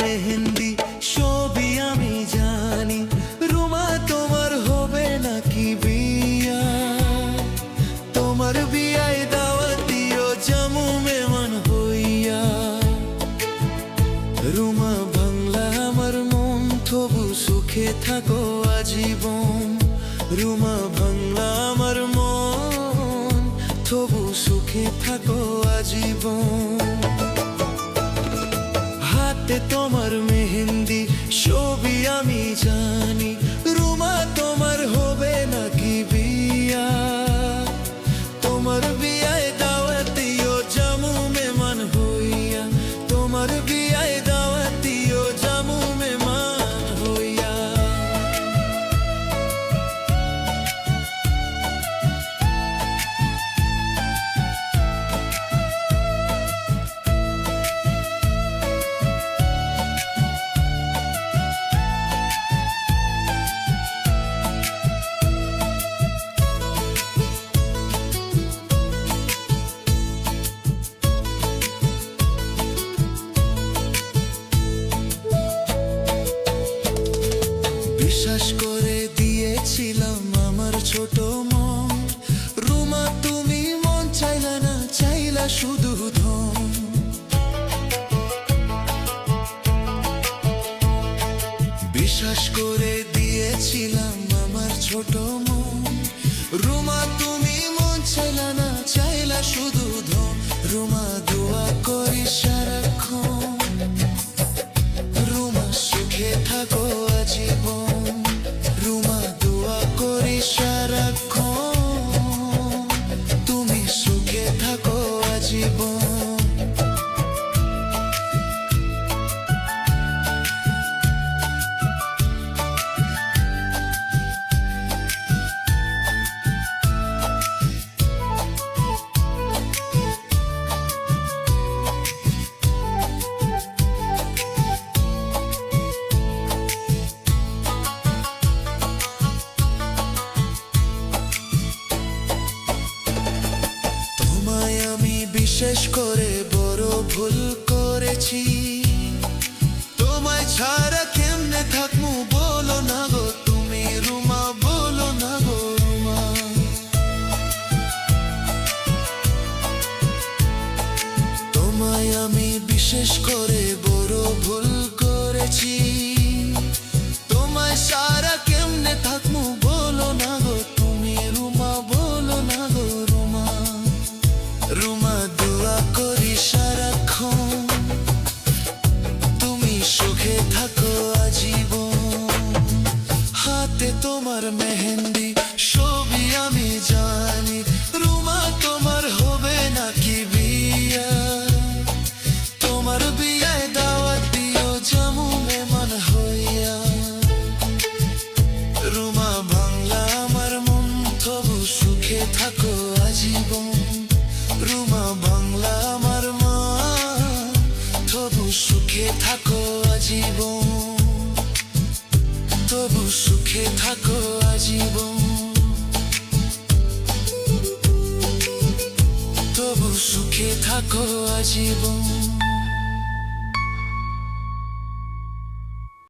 মেহেন্দি সবই আমি জানি, রুমা তোমার হবে নাকি বিয়া? তোমার বিয়ায় দাওয়াত দিও জামু মেহমান হইয়া। রুমা বাংলা আমার মন, তবু সুখে থাকো আজীবন। রুমা বাংলা আমার মন, তবু সুখে থাকো আজীবন। হাতে তোমার মেহেন্দি সবই আমি জানি, রুমা তোমার হবে নাকি বিয়া? তোমার বিয়ায় দাওয়াত দিও জামু মেহমান হইয়া। তোমার বিয়ায় দাওয়াত দিও জামু মেহমান হইয়া। বিশ্বাস করে দিয়েছিলাম আমার ছোট মন, রুমা তুমি মন চাইলা না, চাইলা শুধু ধন। বিশ্বাস করে দিয়েছিলাম আমার ছোট মন, রুমা তুমি মন চাইলা না, চাইলা শুধু ধন। রুমা দোয়া করি সারাক্ষণ, রুমা সুখে থাকো আজীবন। রুমা দোয়া করি সারাক্ষণ, তুমি সুখে থাকো আজীবন। বিশেষ করে বড় ভুল করেছি, তোমায় ছাড়া কেমনে থাকমু বলো না গো তুমি রুমা, বলো না গো রুমা। তোমায় আমি বিশেষ করে বড় ভুল করেছি, তোমায় ছাড়া কেমনে থাকমু বলো না গো তুমি রুমা, বলো না গো রুমা। রুমা দোয়া করি সারাক্ষণ, তুমি সুখে থাকো আজীবন। হাতে তোমার মেহেন্দি সবই আমি জানি, রুমা তোমার হবে নাকি বিয়া? তোমার বিয়ায় দাওয়াত দিও জামু মেহমান হইয়া। রুমা বাংলা আমার মন, তবু সুখে থাকো আজীবন। রুমা বাংলা আমার মা, তবু সুখে থাকো আজীবন। তবু সুখে থাকো আজীবন। তবু সুখে থাকো আজীবন।